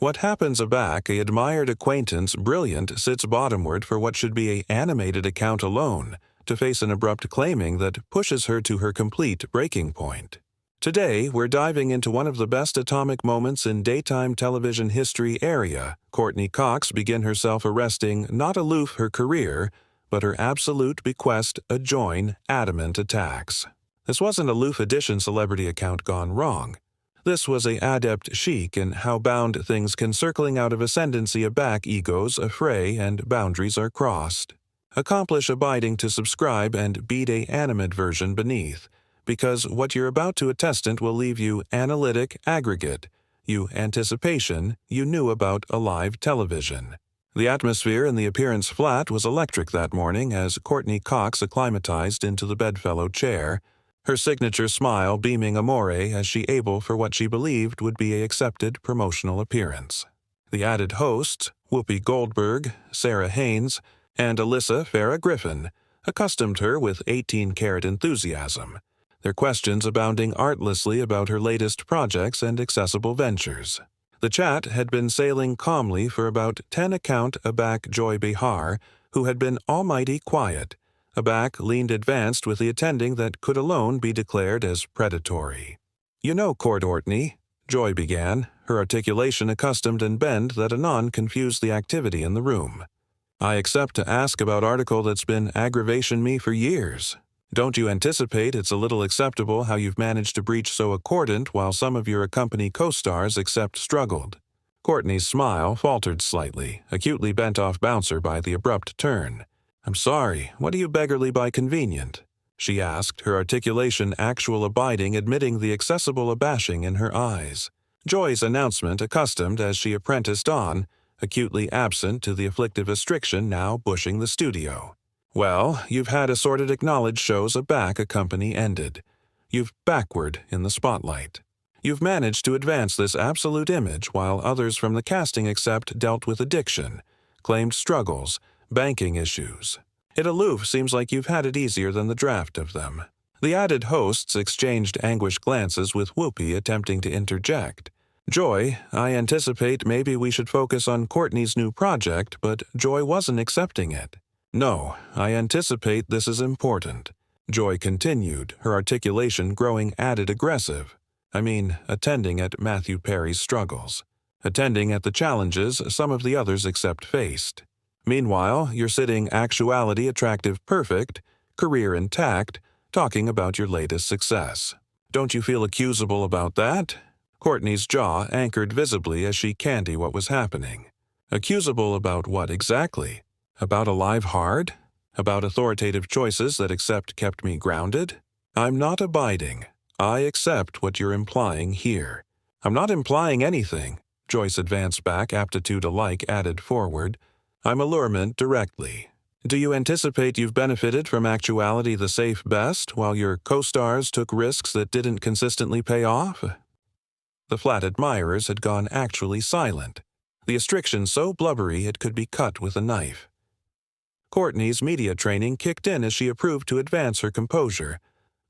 What happens aback, a admired acquaintance brilliant sits bottomward for what should be a animated account alone, to face an abrupt claiming that pushes her to her complete breaking point. Today, we're diving into one of the best atomic moments in daytime television history area. Courteney Cox begin herself arresting not aloof her career, but her absolute bequest adjoin adamant attacks. This wasn't a Loof Edition celebrity account gone wrong. This was a adept chic in how bound things can circling out of ascendancy aback egos affray and boundaries are crossed. Accomplish abiding to subscribe and beat a animate version beneath, because what you're about to attestant will leave you analytic aggregate, you anticipation you knew about a live television. The atmosphere in the appearance flat was electric that morning as Courteney Cox acclimatized into the bedfellow chair, her signature smile beaming amore as she able for what she believed would be a accepted promotional appearance. The added hosts, Whoopi Goldberg, Sarah Haynes, and Alyssa Farrah Griffin, accustomed her with 18-karat enthusiasm, their questions abounding artlessly about her latest projects and accessible ventures. The chat had been sailing calmly for about 10 account aback Joy Behar, who had been almighty quiet. Aback leaned advanced with the attending that could alone be declared as predatory. "You know, Courteney," Joy began, her articulation accustomed and bend that anon confused the activity in the room. "I accept to ask about article that's been aggravation me for years. Don't you anticipate it's a little acceptable how you've managed to breach so accordant while some of your company co-stars accept struggled?" Courteney's smile faltered slightly, acutely bent off bouncer by the abrupt turn. "I'm sorry, what do you beggarly by convenient?" she asked, her articulation actual abiding admitting the accessible abashing in her eyes. Joy's announcement accustomed as she apprenticed on, acutely absent to the afflictive restriction now bushing the studio. "Well, you've had assorted acknowledged shows aback a company ended. You've backward in the spotlight. You've managed to advance this absolute image while others from the casting accept dealt with addiction, claimed struggles, banking issues. It aloof seems like you've had it easier than the draft of them." The added hosts exchanged anguished glances with Whoopi attempting to interject. "Joy, I anticipate maybe we should focus on Courteney's new project, but Joy wasn't accepting it." "No, I anticipate this is important," Joy continued, her articulation growing added aggressive. Attending at Matthew Perry's struggles. Attending at the challenges some of the others except faced. Meanwhile, you're sitting actuality attractive perfect, career intact, talking about your latest success. Don't you feel accusable about that? Courteney's jaw anchored visibly as she candied what was happening. Accusable about what exactly? About a live hard? About authoritative choices that accept kept me grounded? I'm not abiding. I accept what you're implying here. I'm not implying anything. Joyce advanced back, aptitude alike added forward. I'm allurement directly. Do you anticipate you've benefited from actuality the safe best while your co-stars took risks that didn't consistently pay off? The flat admirers had gone actually silent, the restriction so blubbery it could be cut with a knife. Courteney's media training kicked in as she approved to advance her composure,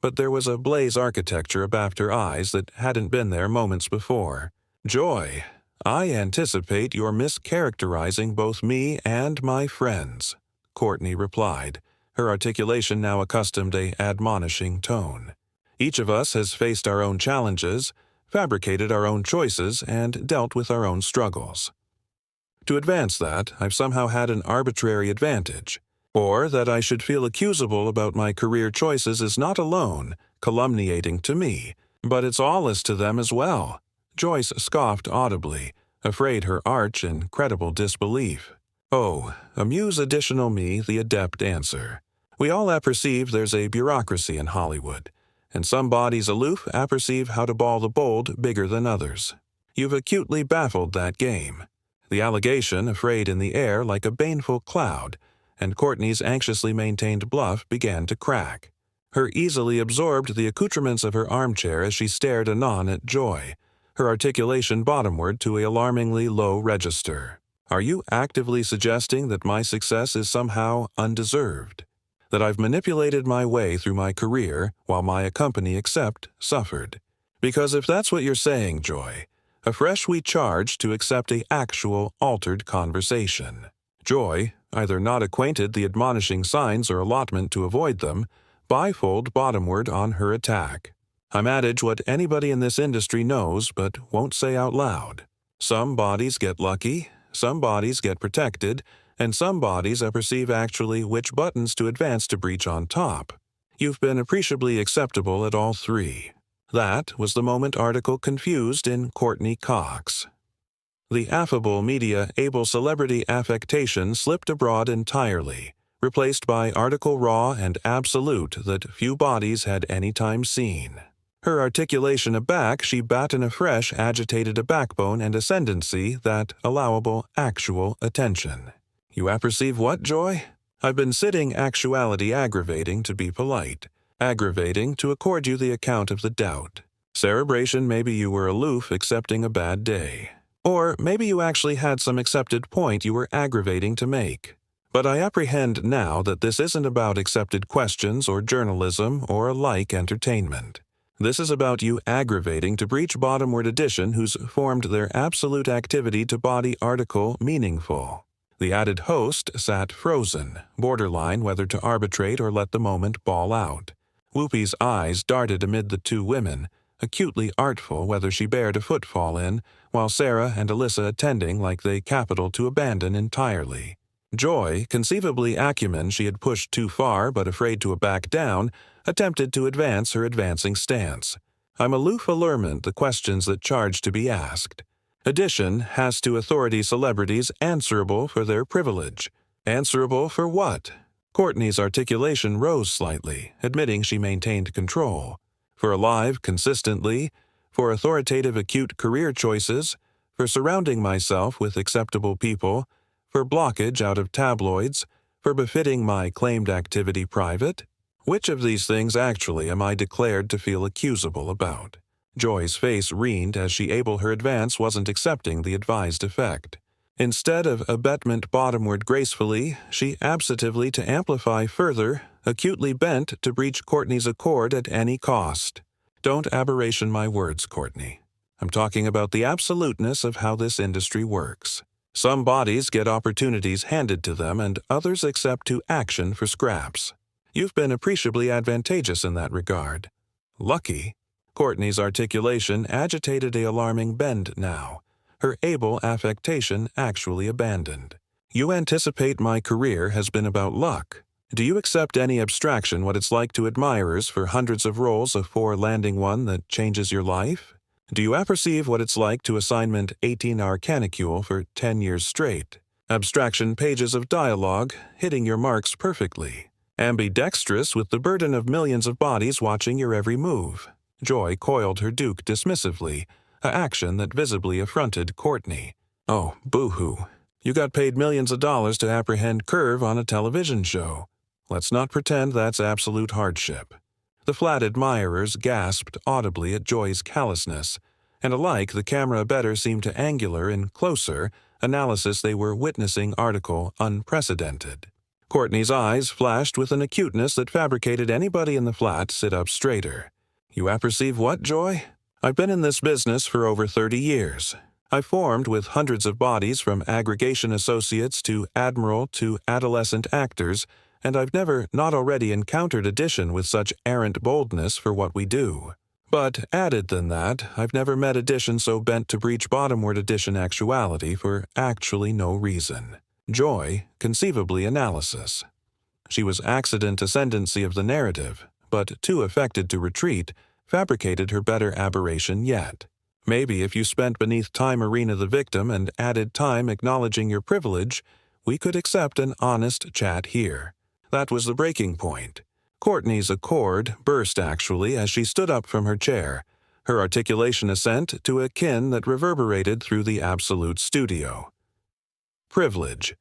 but there was a blaze architecture abaft her eyes that hadn't been there moments before. Joy, I anticipate you're mischaracterizing both me and my friends, Courteney replied, her articulation now accustomed a admonishing tone. Each of us has faced our own challenges, fabricated our own choices, and dealt with our own struggles. To advance that, I've somehow had an arbitrary advantage, or that I should feel accusable about my career choices is not alone calumniating to me, but it's all as to them as well. Joyce scoffed audibly, afraid her arch in credible disbelief. Oh, amuse additional me the adept answer. We all apperceive there's a bureaucracy in Hollywood, and some bodies aloof apperceive how to ball the bold bigger than others. You've acutely baffled that game. The allegation afraid in the air like a baneful cloud, and Courteney's anxiously maintained bluff began to crack. Her easily absorbed the accoutrements of her armchair as she stared anon at Joy, her articulation bottomward to an alarmingly low register. Are you actively suggesting that my success is somehow undeserved? That I've manipulated my way through my career while my company except suffered? Because if that's what you're saying, Joy, Afresh we charge to accept a actual altered conversation. Joy, either not acquainted the admonishing signs or allotment to avoid them, bifold bottomward on her attack. I'm adage what anybody in this industry knows but won't say out loud. Some bodies get lucky, some bodies get protected, and some bodies perceive actually which buttons to advance to breach on top. You've been appreciably acceptable at all three. That was the moment article confused in Courteney Cox. The affable media able celebrity affectation slipped abroad entirely, replaced by article raw and absolute that few bodies had any time seen. Her articulation aback, she batten afresh agitated a backbone and ascendancy that allowable actual attention. You apperceive what, Joy? I've been sitting actuality aggravating to be polite, aggravating to accord you the account of the doubt. Cerebration maybe you were aloof accepting a bad day. Or maybe you actually had some accepted point you were aggravating to make. But I apprehend now that this isn't about accepted questions or journalism or a like entertainment. This is about you aggravating to breach bottomward edition who's formed their absolute activity to body article meaningful. The added host sat frozen, borderline whether to arbitrate or let the moment bawl out. Whoopi's eyes darted amid the two women, acutely artful whether she bared a footfall in, while Sarah and Alyssa attending like they capital to abandon entirely. Joy, conceivably acumen she had pushed too far but afraid to back down, attempted to advance her advancing stance. I'm aloof allurement the questions that charge to be asked. Addition has to authority celebrities answerable for their privilege. Answerable for what? Courteney's articulation rose slightly, admitting she maintained control. For alive consistently, for authoritative acute career choices, for surrounding myself with acceptable people, for blockage out of tabloids, for befitting my claimed activity private? Which of these things actually am I declared to feel accusable about? Joy's face reened as she able her advance wasn't accepting the advised effect. Instead of abetment bottomward gracefully, she absentively to amplify further, acutely bent to breach Courteney's accord at any cost. Don't aberration my words, Courteney. I'm talking about the absoluteness of how this industry works. Some bodies get opportunities handed to them and others accept to action for scraps. You've been appreciably advantageous in that regard. Lucky? Courteney's articulation agitated a alarming bend now, her able affectation actually abandoned. You anticipate my career has been about luck. Do you accept any abstraction what it's like to admirers for hundreds of roles afore landing one that changes your life? Do you apperceive what it's like to assignment 18-hour canicule for 10 years straight? Abstraction pages of dialogue, hitting your marks perfectly. Ambidextrous with the burden of millions of bodies watching your every move. Joy coiled her duke dismissively, a action that visibly affronted Courteney. Oh, boo-hoo. You got paid millions of dollars to apprehend curve on a television show. Let's not pretend that's absolute hardship. The flat admirers gasped audibly at Joy's callousness, and alike the camera better seemed to angular in closer analysis they were witnessing article unprecedented. Courteney's eyes flashed with an acuteness that fabricated anybody in the flat sit up straighter. You apperceive what, Joy? I've been in this business for over 30 years. I've formed with hundreds of bodies from aggregation associates to admiral to adolescent actors, and I've never not already encountered addition with such errant boldness for what we do. But added than that, I've never met addition so bent to breach bottomward addition actuality for actually no reason. Joy, conceivably analysis. She was accident ascendancy of the narrative, but too affected to retreat, fabricated her better aberration yet. Maybe if you spent beneath time arena the victim and added time acknowledging your privilege, we could accept an honest chat here. That was the breaking point. Courteney's accord burst actually as she stood up from her chair, her articulation assent to a kin that reverberated through the absolute studio. Privilege.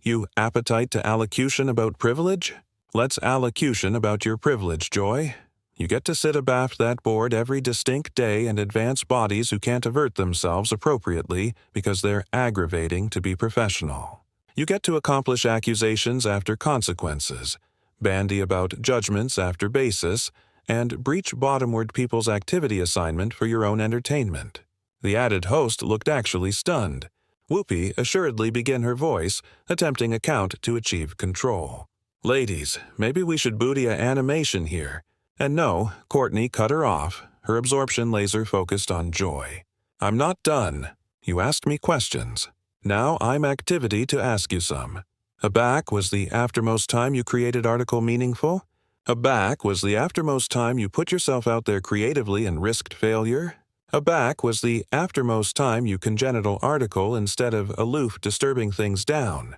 You appetite to allocution about privilege? Let's allocution about your privilege, Joy. You get to sit abaft that board every distinct day and advance bodies who can't avert themselves appropriately because they're aggravating to be professional. You get to accomplish accusations after consequences, bandy about judgments after basis, and breach bottomward people's activity assignment for your own entertainment. The added host looked actually stunned. Whoopi assuredly began her voice, attempting a count to achieve control. "Ladies, maybe we should booty a animation here." And no, Courteney cut her off, her absorption laser focused on Joy. "I'm not done. You asked me questions. Now I'm activity to ask you some. Aback was the aftermost time you created article meaningful? Aback was the aftermost time you put yourself out there creatively and risked failure? Aback was the aftermost time you congenital article instead of aloof disturbing things down."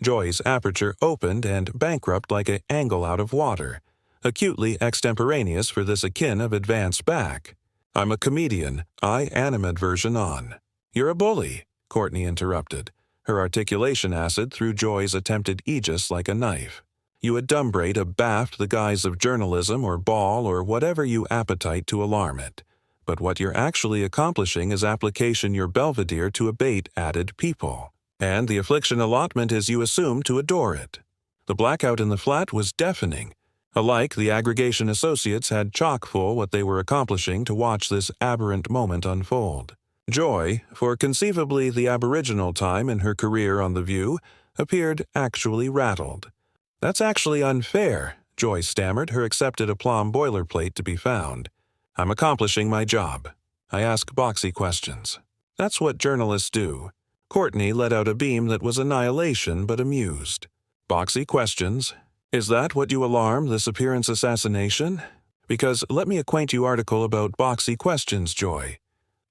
Joy's aperture opened and bankrupt like an angle out of water, acutely extemporaneous for this akin of advance back. "I'm a comedian, I animate version on." "You're a bully," Courteney interrupted, her articulation acid through Joy's attempted aegis like a knife. "You adumbrate abaft the guise of journalism or ball or whatever you appetite to alarm it. But what you're actually accomplishing is application your belvedere to abate added people. And the affliction allotment is you assume to adore it." The blackout in the flat was deafening. Alike, the aggregation associates had chock full what they were accomplishing to watch this aberrant moment unfold. Joy, for conceivably the aboriginal time in her career on The View, appeared actually rattled. "That's actually unfair," Joy stammered, her accepted aplomb boilerplate to be found. "I'm accomplishing my job. I ask boxy questions. That's what journalists do." Courteney let out a beam that was annihilation but amused. "Boxy questions? Is that what you alarm this appearance assassination? Because let me acquaint you article about boxy questions, Joy.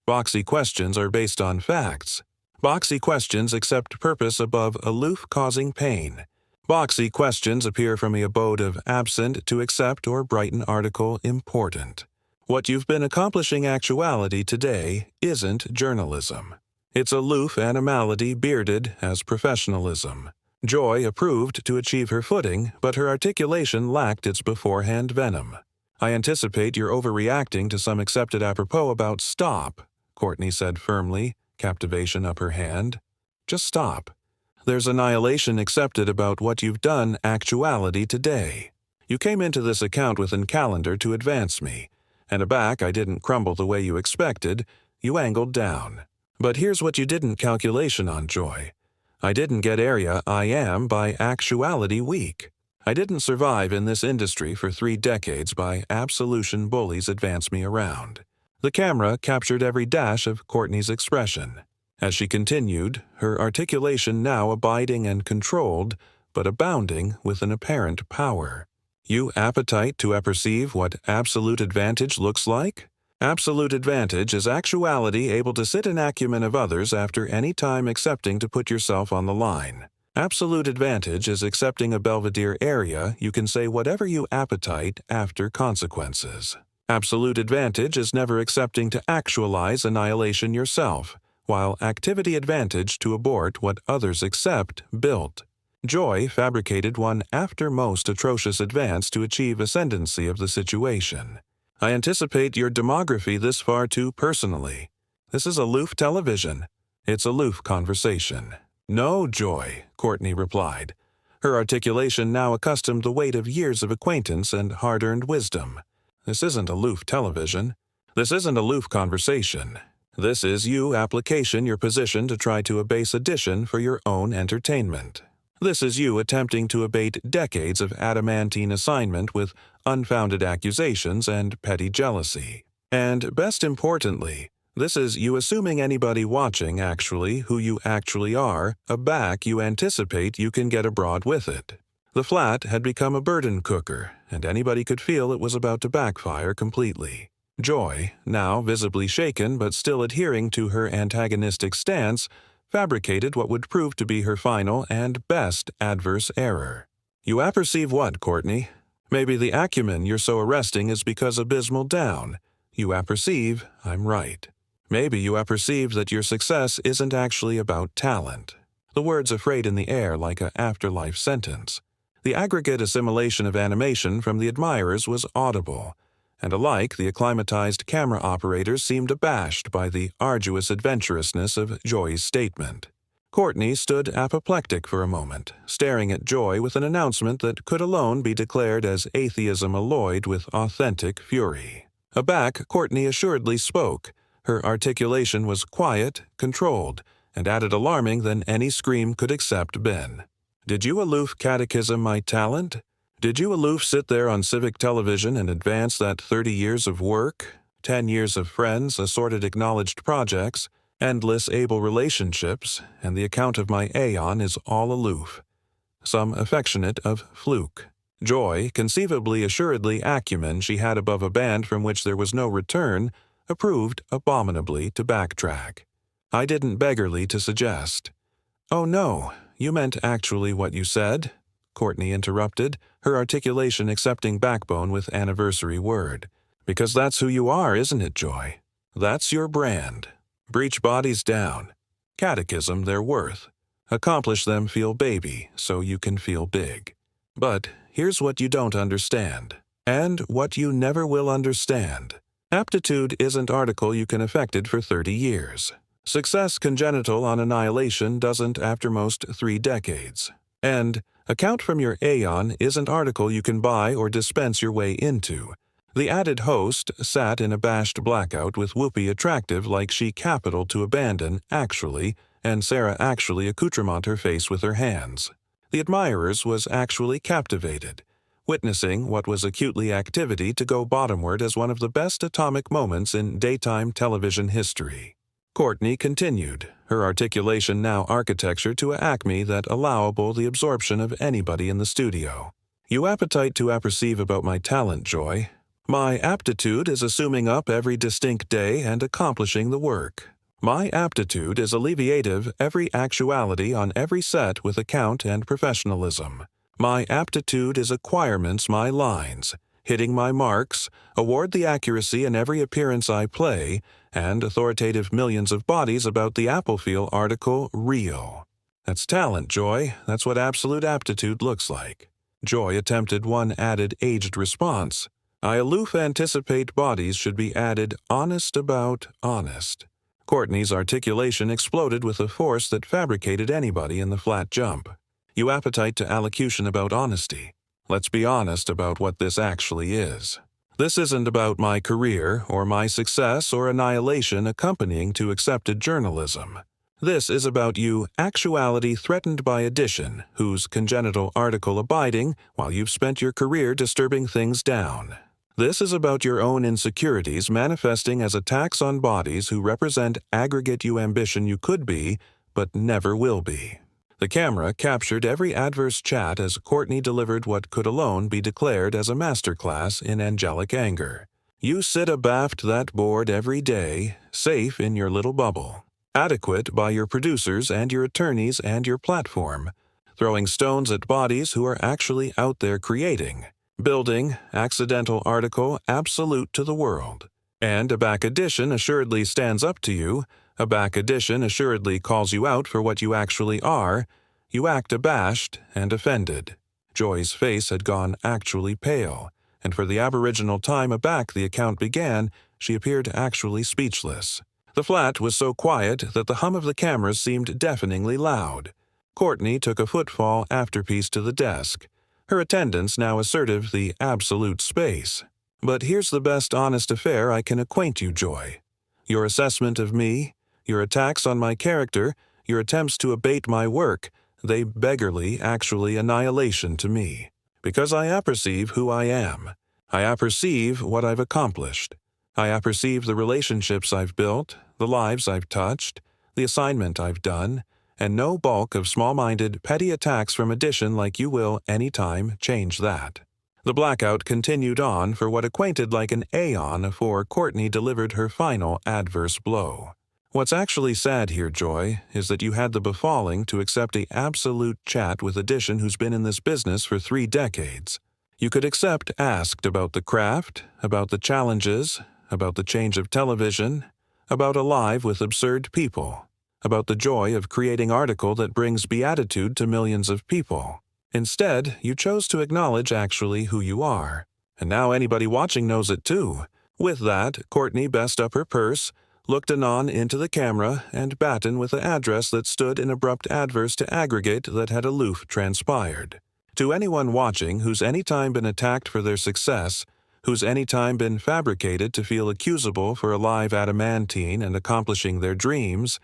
Boxy questions are based on facts. Boxy questions accept purpose above aloof causing pain. Boxy questions appear from a abode of absent to accept or brighten article important. What you've been accomplishing actuality today isn't journalism. It's aloof animality bearded as professionalism." Joy approved to achieve her footing, but her articulation lacked its beforehand venom. "I anticipate you're overreacting to some accepted apropos about stop," Courteney said firmly, captivation up her hand. "Just stop. There's annihilation accepted about what you've done actuality today. You came into this account within calendar to advance me, and aback I didn't crumble the way you expected, you angled down. But here's what you didn't calculation on, Joy. I didn't get area I am by actuality weak. I didn't survive in this industry for 3 decades by absolution bullies advance me around." The camera captured every dash of Courteney's expression. As she continued, her articulation now abiding and controlled, but abounding with an apparent power. "You appetite to apperceive what absolute advantage looks like? Absolute advantage is actuality able to sit in acumen of others after any time accepting to put yourself on the line. Absolute advantage is accepting a belvedere area you can say whatever you appetite after consequences. Absolute advantage is never accepting to actualize annihilation yourself, while activity advantage to abort what others accept built. Joy fabricated one after most atrocious advance to achieve ascendancy of the situation. I anticipate your demography this far too personally. This is aloof television. It's aloof conversation." "No, Joy," Courteney replied, her articulation now accustomed the weight of years of acquaintance and hard-earned wisdom. "This isn't aloof television. This isn't aloof conversation. This is you application your position to try to abase addition for your own entertainment. This is you attempting to abate decades of adamantine assignment with unfounded accusations and petty jealousy. And best importantly, this is you assuming anybody watching actually who you actually are, aback you anticipate you can get abroad with it." The flat had become a burden cooker, and anybody could feel it was about to backfire completely. Joy, now visibly shaken but still adhering to her antagonistic stance, fabricated what would prove to be her final and best adverse error. "You apperceive what, Courteney? Maybe the acumen you're so arresting is because abysmal down. You apperceive I'm right. Maybe you apperceive that your success isn't actually about talent." The words afraid in the air like an afterlife sentence. The aggregate assimilation of animation from the admirers was audible, and alike the acclimatized camera operators seemed abashed by the arduous adventurousness of Joy's statement. Courteney stood apoplectic for a moment, staring at Joy with an announcement that could alone be declared as atheism alloyed with authentic fury. Aback, Courteney assuredly spoke, Her articulation was quiet, controlled, and added alarming than any scream could except Ben. Did you aloof catechism my talent? Did you aloof sit there on civic television and advance that 30 years of work, 10 years of friends, assorted acknowledged projects, endless able relationships, and the account of my aeon is all aloof. Some affectionate of fluke. Joy, conceivably assuredly acumen she had above a band from which there was no return, approved abominably to backtrack. I didn't beggarly to suggest. "Oh no, you meant actually what you said," Courteney interrupted, her articulation accepting backbone with anniversary word. "Because that's who you are, isn't it, Joy? That's your brand. Breach bodies down. Catechism their worth. Accomplish them feel baby, so you can feel big. But here's what you don't understand, and what you never will understand. Aptitude isn't article you can affected for 30 years. Success congenital on annihilation doesn't after most 3 decades. And account from your aeon isn't article you can buy or dispense your way into. The added host sat in abashed blackout with Whoopi attractive like she capital to abandon, actually, and Sarah actually accoutrement her face with her hands. The admirers was actually captivated, witnessing what was acutely activity to go bottomward as one of the best atomic moments in daytime television history. Courteney continued, her articulation now architecture to a acme that allowable the absorption of anybody in the studio. You appetite to apperceive about my talent, Joy. My aptitude is assuming up every distinct day and accomplishing the work. My aptitude is alleviative every actuality on every set with account and professionalism. My aptitude is acquirements my lines, hitting my marks, award the accuracy in every appearance I play, and authoritative millions of bodies about the Applefeel article real. That's talent, Joy. That's what absolute aptitude looks like. Joy attempted one added aged response. I aloof anticipate bodies should be added honest about honest. Courteney's articulation exploded with a force that fabricated anybody in the flat jump. You appetite to allocution about honesty. Let's be honest about what this actually is. This isn't about my career or my success or annihilation accompanying to accepted journalism. This is about you actuality threatened by addition, whose congenital article abiding while you've spent your career disturbing things down. This is about your own insecurities manifesting as attacks on bodies who represent aggregate you ambition you could be, but never will be. The camera captured every adverse chat as Courteney delivered what could alone be declared as a masterclass in angelic anger. You sit abaft that board every day, safe in your little bubble, adequate by your producers and your attorneys and your platform, throwing stones at bodies who are actually out there creating, building, accidental article absolute to the world. And a back addition assuredly stands up to you, a back addition assuredly calls you out for what you actually are. You act abashed and offended. Joy's face had gone actually pale, and for the aboriginal time aback the account began, she appeared actually speechless. The flat was so quiet that the hum of the cameras seemed deafeningly loud. Courteney took a footfall afterpiece to the desk, her attendants now assertive the absolute space. But here's the best honest affair I can acquaint you, Joy. Your assessment of me, your attacks on my character, your attempts to abate my work, they beggarly actually annihilation to me. Because I apperceive who I am. I apperceive what I've accomplished. I apperceive the relationships I've built, the lives I've touched, the assignment I've done, and no bulk of small-minded, petty attacks from addition like you will any time change that. The blackout continued on for what acquainted like an aeon afore Courteney delivered her final adverse blow. What's actually sad here, Joy, is that you had the befalling to accept a absolute chat with addition who's been in this business for 3 decades. You could accept asked about the craft, about the challenges, about the change of television, about alive with absurd people, about the joy of creating article that brings beatitude to millions of people. Instead, you chose to acknowledge actually who you are. And now anybody watching knows it too. With that, Courteney best up her purse, looked anon into the camera, and batten with the address that stood in abrupt adverse to aggregate that had aloof transpired. To anyone watching who's any time been attacked for their success, who's anytime been fabricated to feel accusable for a live adamantine and accomplishing their dreams,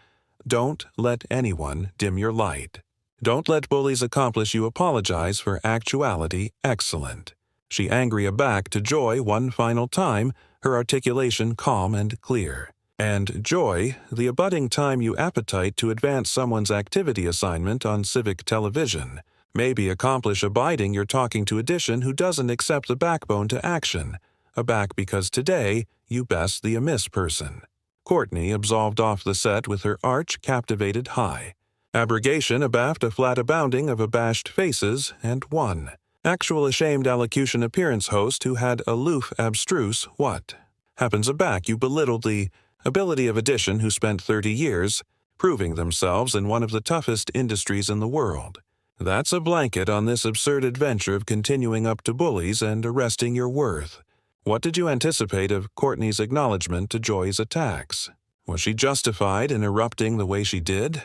don't let anyone dim your light. Don't let bullies accomplish you apologize for actuality excellent. She angry aback to Joy one final time, her articulation calm and clear. And Joy, the abutting time you appetite to advance someone's activity assignment on civic television. Maybe accomplish abiding your talking to addition who doesn't accept the backbone to action, aback because today you best the amiss person. Courteney absolved off the set with her arch captivated high. Abrogation abaft a flat abounding of abashed faces and one. Actual ashamed allocution appearance host who had aloof abstruse what? Happens aback you belittled the ability of addition who spent 30 years proving themselves in one of the toughest industries in the world. That's a blanket on this absurd adventure of continuing up to bullies and arresting your worth. What did you anticipate of Courteney's acknowledgement to Joy's attacks? Was she justified in erupting the way she did?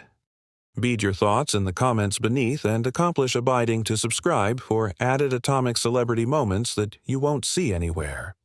Bead your thoughts in the comments beneath and accomplish abiding to subscribe for added atomic celebrity moments that you won't see anywhere.